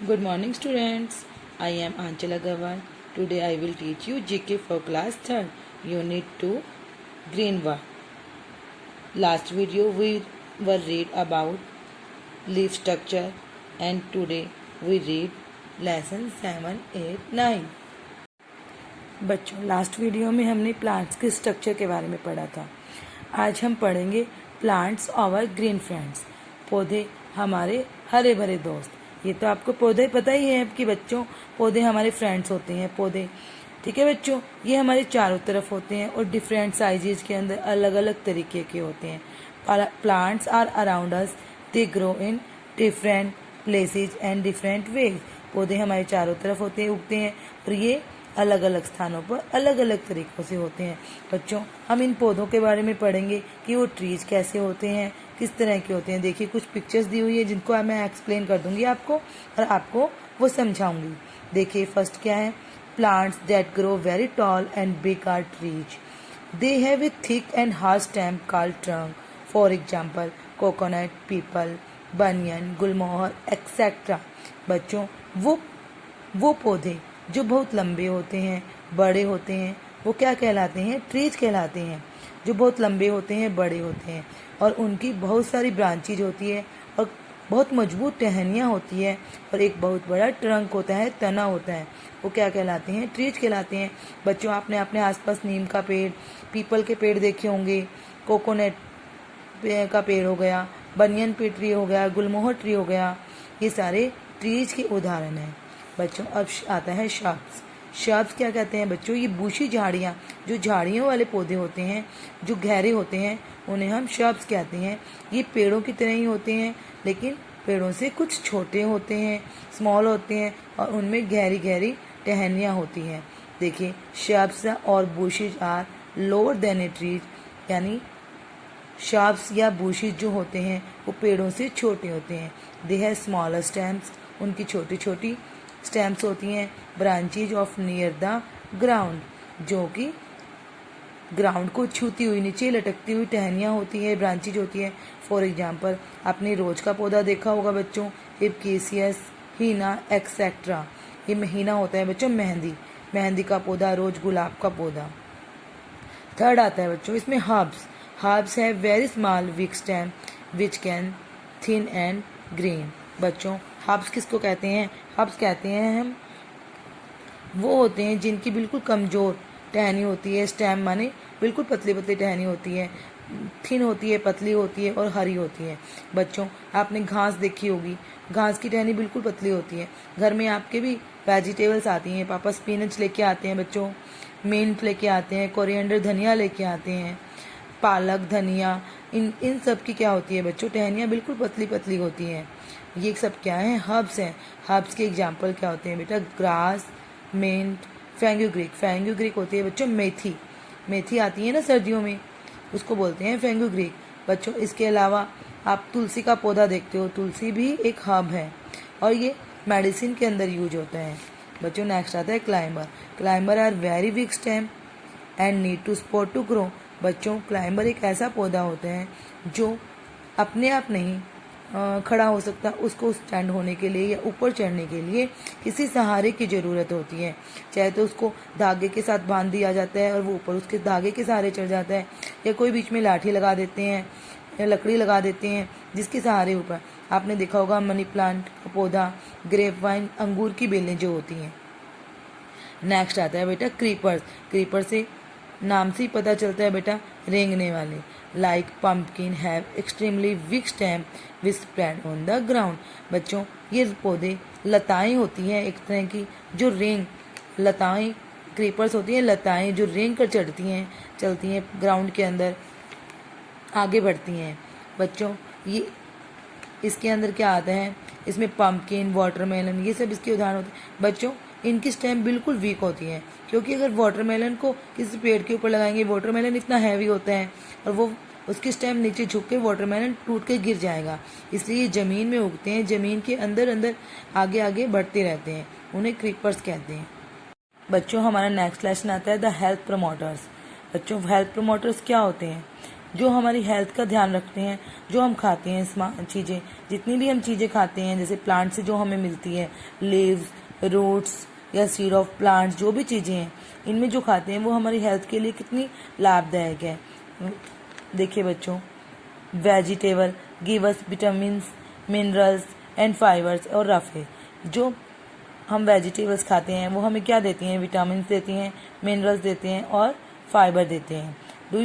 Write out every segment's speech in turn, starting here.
Good morning, students. I am Anchal Agarwal. Today I will teach you GK for class 3rd, Unit 2, Green Word. Last video we were read about leaf structure and today we read lesson 7, 8, 9. बच्चों last video में हमने plants के structure के बारे में पढ़ा था। आज हम पढ़ेंगे प्लांट्स आवर ग्रीन फ्रेंड्स, पौधे हमारे हरे भरे दोस्त। ये तो आपको पौधे पता ही है कि बच्चों पौधे हमारे फ्रेंड्स होते हैं। पौधे ठीक है बच्चों, ये हमारे चारों तरफ होते हैं और डिफरेंट साइजेज के अंदर अलग अलग तरीके के होते हैं। Plants are around us, they grow in different places and different ways. पौधे हमारे चारों तरफ होते हैं, उगते हैं और ये अलग अलग स्थानों पर अलग अलग तरीकों से होते हैं। बच्चों हम इन पौधों के बारे में पढ़ेंगे कि वो ट्रीज कैसे होते हैं, किस तरह के होते हैं। देखिए कुछ पिक्चर्स दी हुई है जिनको मैं एक्सप्लेन कर दूंगी आपको और आपको वो समझाऊंगी। देखिए फर्स्ट क्या है, plants that grow very tall and big are trees. They have a thick and hard stem called trunk. For example coconut, peepal, banyan, gulmohar etcetera. बच्चों वो पौधे जो बहुत लंबे होते हैं, बड़े होते हैं, वो क्या कहलाते हैं? ट्रीज कहलाते हैं। जो बहुत लंबे होते हैं, बड़े होते हैं और उनकी बहुत सारी ब्रांचेज होती है और बहुत मजबूत टहनियाँ होती है और एक बहुत बड़ा ट्रंक होता है, तना होता है, वो क्या कहलाते हैं? ट्रीज कहलाते हैं। बच्चों आपने अपने आसपास नीम का पेड़, पीपल के पेड़ देखे होंगे, कोकोनट का पेड़ हो गया, बनियन पे ट्री हो गया, गुलमोहर ट्री हो गया, ये सारे ट्रीज के उदाहरण हैं। बच्चों अब आता है श्रब्स। श्रब्स क्या कहते हैं बच्चों? ये बूशी झाड़ियाँ, जो झाड़ियों वाले पौधे होते हैं, जो गहरे होते हैं, उन्हें हम श्रब्स कहते हैं। ये पेड़ों की तरह ही होते हैं लेकिन पेड़ों से कुछ छोटे होते हैं, स्मॉल होते हैं और उनमें गहरी गहरी टहनियाँ होती हैं। देखिए श्रब्स और bushes are lower than a trees, यानी श्रब्स या बूशीज जो होते हैं वो पेड़ों से छोटे होते हैं। दे हैव स्मॉलर स्टेम्स, उनकी छोटी छोटी स्टेम्स होती हैं। Branches of near the ground, जो कि ग्राउंड को छूती हुई नीचे लटकती हुई टहनियाँ होती है, ब्रांचेज होती है। फॉर एग्जाम्पल आपने रोज का पौधा देखा होगा बच्चों, हिपकेसियस, हीना एक्सेट्रा। ये महीना होता है बच्चों मेहंदी का पौधा, रोज गुलाब का पौधा। थर्ड आता है बच्चों इसमें हर्ब्स। हर्ब्स है very small week stem which can thin and green. बच्चों हर्ब्स किसको कहते हैं? हर्ब्स कहते हैं हम वो होते हैं जिनकी बिल्कुल कमज़ोर टहनी होती है। स्टेम माने बिल्कुल पतली पतली टहनी होती है, थिन होती है, पतली होती है और हरी होती है। बच्चों आपने घास देखी होगी, घास की टहनी बिल्कुल पतली होती है। घर में आपके भी वेजिटेबल्स आती हैं, पापा स्पिनच लेके आते हैं बच्चों, मिंट लेके आते हैं, कोरिएंडर धनिया लेके आते हैं, पालक, धनिया, इन सब की क्या होती है बच्चों? टहनियाँ बिल्कुल पतली पतली होती हैं। ये सब क्या है? हर्ब्स हैं। हर्ब्स के एग्जाम्पल क्या होते हैं बेटा? Grass, mint, फेंगुग्रीक। फेंगुग्रीक होती है बच्चों मेथी, मेथी आती है ना सर्दियों में, उसको बोलते हैं फेंगुग्रीक। बच्चों इसके अलावा आप तुलसी का पौधा देखते हो, तुलसी भी एक हर्ब है और ये मेडिसिन के अंदर यूज होता है। बच्चों नेक्स्ट आता है climber. Climber are very weak stem and need to support to grow. बच्चों क्लाइंबर एक ऐसा पौधा होता है जो अपने आप नहीं खड़ा हो सकता, उसको स्टैंड होने के लिए या ऊपर चढ़ने के लिए किसी सहारे की ज़रूरत होती है। चाहे तो उसको धागे के साथ बांध दिया जाता है और वो ऊपर उसके धागे के सहारे चढ़ जाता है, या कोई बीच में लाठी लगा देते हैं या लकड़ी लगा देते हैं जिसके सहारे ऊपर। आपने देखा होगा मनी प्लांट का पौधा, ग्रेप वाइन, अंगूर की बेलें जो होती हैं। नेक्स्ट आता है बेटा क्रीपर्स। क्रीपर से नाम से ही पता चलता है बेटा रेंगने वाले। Like pumpkin have extremely week stem which spread on the ground. बच्चों ये पौधे लताएं होती हैं एक तरह की, जो रेंग लताएं, क्रीपर्स होती हैं लताएं जो रेंग कर चलती हैं ग्राउंड के अंदर आगे बढ़ती हैं। बच्चों ये इसके अंदर क्या आता है? इसमें पम्पकिन, वाटरमेलन, ये सब इसके उदाहरण होते हैं। बच्चों इनकी स्टेम बिल्कुल वीक होती है, क्योंकि अगर वाटरमेलन को किसी पेड़ के ऊपर लगाएंगे, वाटरमेलन इतना हैवी होता है और वो उसकी स्टेम नीचे झुक के वाटरमेलन टूट के गिर जाएगा। इसलिए ज़मीन में उगते हैं, ज़मीन के अंदर अंदर आगे आगे बढ़ते रहते हैं, उन्हें क्रीपर्स कहते हैं। बच्चों हमारा नेक्स्ट लेसन आता है द हेल्थ प्रमोटर्स। बच्चों हेल्थ प्रमोटर्स क्या होते हैं? जो हमारी हेल्थ का ध्यान रखते हैं, जो हम खाते हैं चीज़ें, जितनी भी हम चीज़ें खाते हैं जैसे प्लांट से जो हमें मिलती है, लीव्स, रूट्स या सीड ऑफ प्लांट्स, जो भी चीज़ें हैं इनमें जो खाते हैं वो हमारी हेल्थ के लिए कितनी लाभदायक है। देखिए बच्चों, vegetable give us vitamin, minerals and fibres और रफे। जो हम वेजिटेबल्स खाते हैं वो हमें क्या देती हैं? विटामिन देती हैं, मिनरल्स देते हैं और फाइबर देते हैं। Do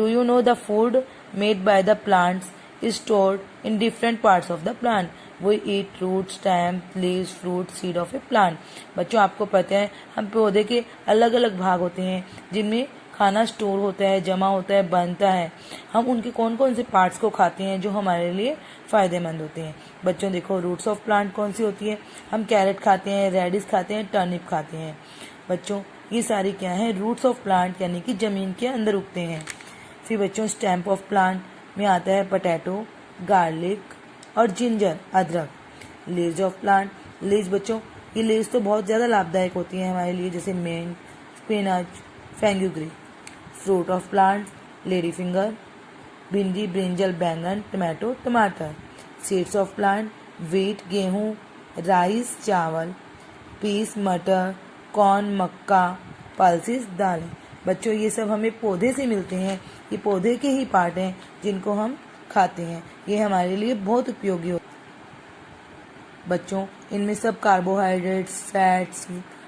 you know the food made by the plants is stored in different parts of the plant. We eat root, stem, leaves, fruit, seed of a plant. बच्चों आपको पता है हम पौधे के अलग अलग भाग होते हैं जिनमें खाना स्टोर होता है, जमा होता है, बनता है। हम उनके कौन कौन से पार्ट्स को खाते हैं जो हमारे लिए फ़ायदेमंद होते हैं। बच्चों देखो, रूट्स ऑफ प्लांट कौन सी होती है? हम कैरेट खाते हैं, रेडिस खाते हैं, टर्निप खाते हैं। बच्चों ये सारी क्या है? रूट्स ऑफ प्लांट, यानी कि ज़मीन के अंदर उगते हैं। फिर बच्चों स्टेम ऑफ प्लांट में आता है पोटैटो, गार्लिक और जिंजर, अदरक। लीव्स ऑफ प्लांट, लीव्स बच्चों ये लीव्स तो बहुत ज़्यादा लाभदायक होती हैं हमारे लिए, जैसे mint, spinach, fenugreek. Fruit of plant, lady finger, भिंडी, ब्रिंजल, बैंगन, टमाटो, टमाटर। सीड्स ऑफ प्लांट, व्हीट, गेहूँ, राइस, चावल, पीस, मटर, कॉर्न, मक्का, पल्सेस, दालें। बच्चों ये सब हमें पौधे से मिलते हैं, ये पौधे के ही पार्ट हैं जिनको हम खाते हैं। ये हमारे लिए बहुत उपयोगी होते हैं। बच्चों इनमें सब कार्बोहाइड्रेट्स, फैट्स,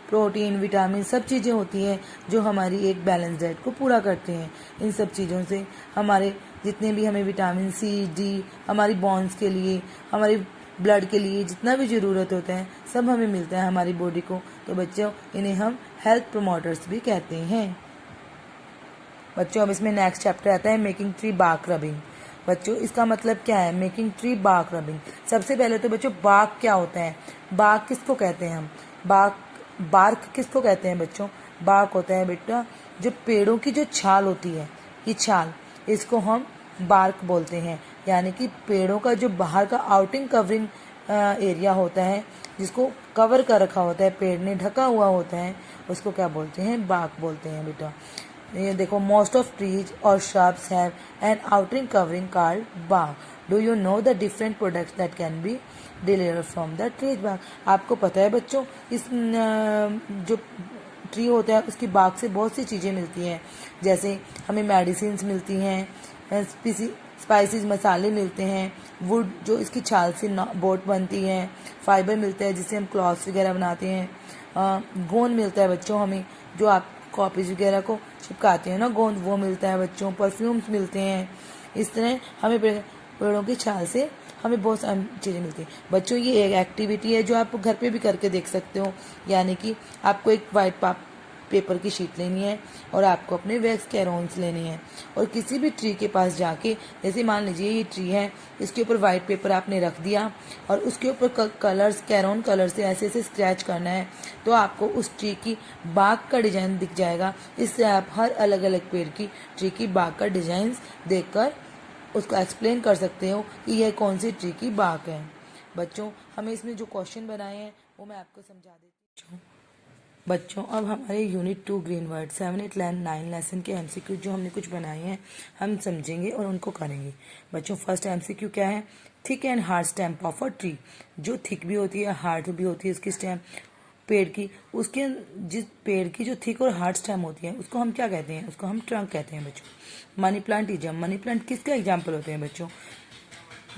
प्रोटीन, विटामिन सब चीज़ें होती हैं जो हमारी एक बैलेंस डाइट को पूरा करते हैं। इन सब चीज़ों से हमारे जितने भी हमें विटामिन सी, डी, हमारी बोन्स के लिए, हमारी ब्लड के लिए जितना भी ज़रूरत होता है सब हमें मिलता है हमारी बॉडी को। तो बच्चों इन्हें हम हेल्थ प्रोमोटर्स भी कहते हैं। बच्चों अब इसमें नेक्स्ट चैप्टर आता है मेकिंग ट्री बार्क रबिंग। बच्चों इसका मतलब क्या है? Making tree bark rubbing. सबसे पहले तो बच्चों बार्क क्या होता है? बार्क किसको कहते हैं हम? बार्क किसको कहते हैं बच्चों? बार्क होता है बेटा जो पेड़ों की जो छाल होती है, ये छाल, इसको हम बार्क बोलते हैं। यानी कि पेड़ों का जो बाहर का आउटिंग कवरिंग एरिया होता है, जिसको कवर कर रखा होता है, पेड़ ने ढका हुआ होता है, उसको क्या बोलते हैं? बार्क बोलते हैं बेटा। ये देखो, मोस्ट ऑफ ट्रीज और shrubs have an outing covering called bark. Do you know the different products that can be deliver from the trees bark. आपको पता है बच्चों इस जो ट्री होता है उसकी बार्क से बहुत सी चीज़ें मिलती हैं, जैसे हमें मेडिसिन मिलती हैं, स्पाइसेस मसाले मिलते हैं, वुड जो इसकी छाल से बोट बनती है, फाइबर मिलता है जिससे हम क्लॉथ्स वगैरह बनाते हैं, गोंद मिलता है बच्चों हमें जो आप कॉपीज वगैरह को चिपकाते हैं ना, गोंद, वो मिलता है बच्चों। परफ्यूम्स मिलते हैं। इस तरह हमें पेड़ों की छाल से हमें बहुत सारी चीज़ें मिलती हैं। बच्चों ये एक एक्टिविटी है जो आप घर पे भी करके देख सकते हो। यानी कि आपको एक वाइट पेपर की शीट लेनी है और आपको अपने वैक्स कैरोन्स लेने हैं और किसी भी ट्री के पास जाके, जैसे मान लीजिए ये ट्री है, इसके ऊपर वाइट पेपर आपने रख दिया और उसके ऊपर कलर्स, कैरोन कलर से ऐसे ऐसे स्क्रैच करना है, तो आपको उस ट्री की बाग का डिजाइन दिख जाएगा। इससे आप हर अलग अलग पेड़ की ट्री की बाग का डिजाइन देखकर उसको एक्सप्लेन कर सकते हो कि यह कौन सी ट्री की बाग है। बच्चों हमें इसमें जो क्वेश्चन बनाए हैं वो मैं आपको समझा देती हूँ। बच्चों अब हमारे यूनिट 2 ग्रीन वर्ड 7, 8, 9 लेसन के एमसीक्यू जो हमने कुछ बनाए हैं हम समझेंगे और उनको करेंगे। बच्चों फर्स्ट एमसीक्यू क्या है? Thick and hard stem of a tree. जो थिक भी होती है, हार्ड भी होती है उसकी स्टेम पेड़ की, उसके जिस पेड़ की जो थिक और हार्ड स्टेम होती है उसको हम क्या कहते हैं? उसको हम ट्रंक कहते हैं बच्चों। Money plant is am, money plant किसका एग्जाम्पल होते हैं बच्चों?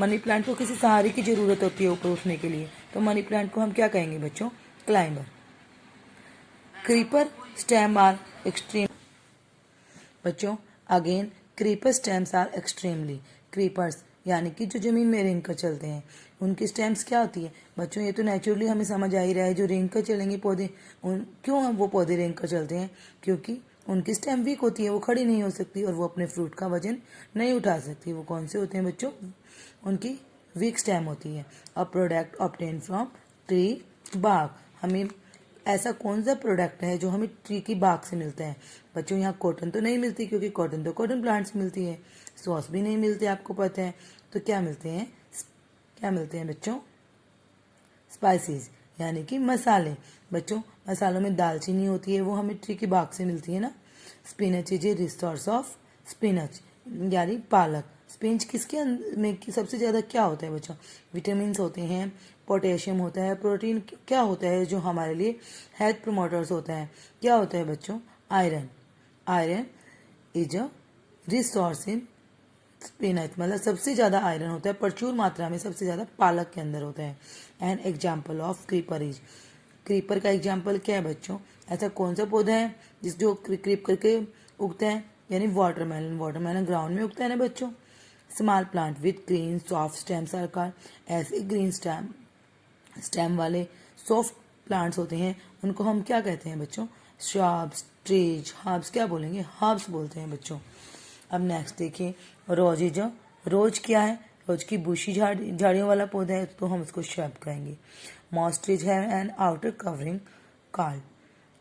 मनी प्लांट को किसी सहारे की जरूरत होती है ऊपर उठने के लिए, तो मनी प्लांट को हम क्या कहेंगे बच्चों? Climber. Creeper stem are extreme. बच्चों again creeper stems are extremely. Creepers यानी कि जो जमीन में रेंग कर चलते हैं उनकी स्टेम्स क्या होती है बच्चों? ये तो नेचुरली हमें समझ आ ही रहा है, जो रेंग कर चलेंगे पौधे, क्यों हम वो पौधे रेंग कर चलते हैं? क्योंकि उनकी स्टेम वीक होती है, वो खड़ी नहीं हो सकती और वो अपने फ्रूट का वजन नहीं उठा सकती। वो कौन से होते हैं बच्चों? उनकी वीक स्टेम होती है। A product obtain from tree bark. हमें ऐसा कौन सा प्रोडक्ट है जो हमें ट्री की बार्क से मिलता है? बच्चों यहाँ कॉटन तो नहीं मिलती, क्योंकि कॉटन तो कॉटन प्लांट से मिलती है। सॉस भी नहीं मिलते, आपको पता है। तो क्या मिलते हैं? क्या मिलते हैं बच्चों? स्पाइसेस यानी कि मसाले। बच्चों मसालों में दालचीनी होती है, वो हमें ट्री की बार्क से मिलती है ना। Spinach is a resource of spinach यानी पालक। स्पिनच किसके में सबसे ज़्यादा क्या होता है बच्चों? विटामिन होते हैं, पोटेशियम होता है, प्रोटीन क्या होता है जो हमारे लिए हेल्थ प्रमोटर्स होता है? क्या होता है बच्चों? Iron. Iron is a resource in spinach, मतलब सबसे ज़्यादा आयरन होता है प्रचुर मात्रा में, सबसे ज़्यादा पालक के अंदर होता है। An example of creeper is, creeper का एग्जाम्पल क्या है बच्चों? ऐसा कौन सा पौधा है जो क्रीप करके उगता है? यानी वाटरमेलन। वाटरमेलन ग्राउंड में उगता है ना बच्चों। Small plant with green soft stems are called, ऐसे ग्रीन स्टेम वाले सॉफ्ट प्लांट्स होते हैं उनको हम क्या कहते हैं बच्चों? Shrubs, trees, herbs. क्या बोलेंगे? हर्ब्स बोलते हैं बच्चों। अब नेक्स्ट देखिए, रोज इज अ, रोज क्या है? रोज की बुशी झाड़ियों वाला पौधा है तो हम उसको श्रब कहेंगे। मॉस ट्रीज है एंड आउटर कवरिंग कार्ड,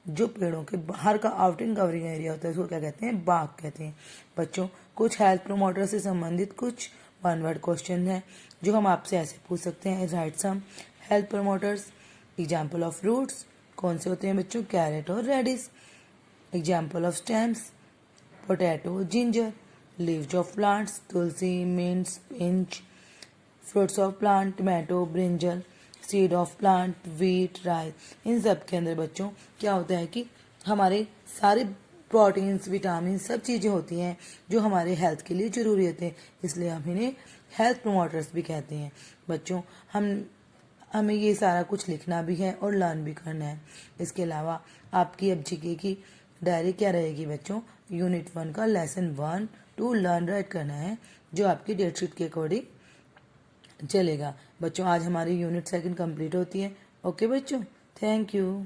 जो पेड़ों के बाहर का आउटिंग कवरिंग एरिया होता है उसको क्या कहते हैं? बाग कहते हैं। बच्चों कुछ हेल्थ प्रोमोटर से संबंधित कुछ वन वर्ड क्वेश्चन है जो हम आपसे ऐसे पूछ सकते हैं। Right some health promoters. Example of fruits कौन से होते हैं बच्चों? कैरेट और radish. Example of stems, potato, ginger. Leaves of plants, tulsi, mint, spinach. Fruits of plant, tomato, brinjal. Seed of plant, wheat, rice. इन सब के अंदर बच्चों क्या होता है कि हमारे सारे प्रोटीन्स, विटामिन, सब चीज़ें होती हैं जो हमारे हेल्थ के लिए ज़रूरी होते हैं, इसलिए हम इन्हें हेल्थ प्रोमोटर्स भी कहते हैं। बच्चों हमें ये सारा कुछ लिखना भी है और लर्न भी करना है। इसके अलावा आपकी अब जीके की डायरी क्या रहेगी बच्चों? यूनिट 1 का लेसन 1 टू लर्न राइट करना है जो आपकी डेट शीट के अकॉर्डिंग चलेगा। बच्चों आज हमारी यूनिट 2 कंप्लीट होती है। ओके बच्चों, थैंक यू।